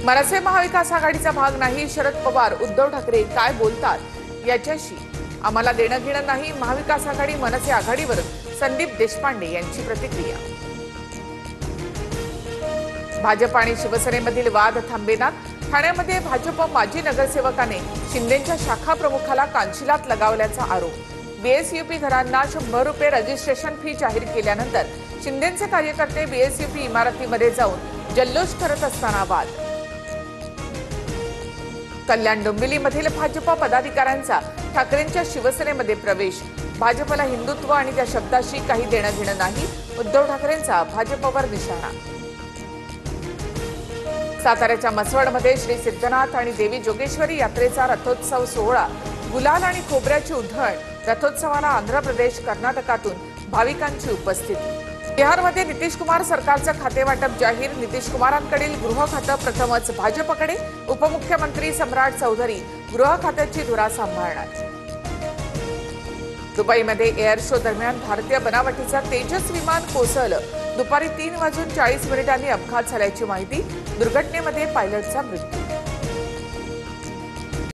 मनसे महाविकास आघाडीचा भाग नाही, शरद पवार उद्धव ठाकरे काय बोलतात याच्याशी आम्हाला देणं घेणं नाही, महाविकास आघाडी मनसे आघाडीवर संदीप देशपांडे यांची प्रतिक्रिया। भाजप आणि शिवसेनेमधील वाद थांबेनात, ठाण्यामध्ये भाजप माजी नगरसेवकाने शिंदेंच्या शाखा प्रमुखाला कानशिलात लगावल्याचा आरोप। बीएसयूपी घरांना 100 रुपये रजिस्ट्रेशन फी जाहीर केल्यानंतर शिंदेंचे कार्यकर्ते बीएसयूपी इमारतीमध्ये जाऊन जल्लोष करत असताना वाद। कल्याण डोंबिवलीमधील भाजप पदाधिकाऱ्यांचा ठाकरेंच्या शिवसेनेमध्ये प्रवेश, भाजपला हिंदुत्व आणि त्या शब्दाशी काही देणं घेणं नाही, उद्धव ठाकरेंचा भाजपवर निशाणा। साताऱ्याच्या मसवडमध्ये श्री सिद्धनाथ आणि देवी जोगेश्वरी यात्रेचा रथोत्सव सोहळा, गुलाल आणि खोबऱ्याची उधळण, रथोत्सवाला आंध्र प्रदेश कर्नाटकातून भाविकांची उपस्थिती। बिहारमध्ये नितीश कुमार सरकारचं खातेवाटप जाहीर, नितीश कुमारांकडील गृह खातं प्रथमच भाजपकडे, उपमुख्यमंत्री सम्राट चौधरी गृह खात्याची धुरा सांभाळणार। दुबईमध्ये एअर शो दरम्यान भारतीय बनावटीचं तेजस विमान कोसळलं, दुपारी 3:40 अपघात झाल्याची माहिती, दुर्घटनेमध्ये पायलटचा मृत्यू।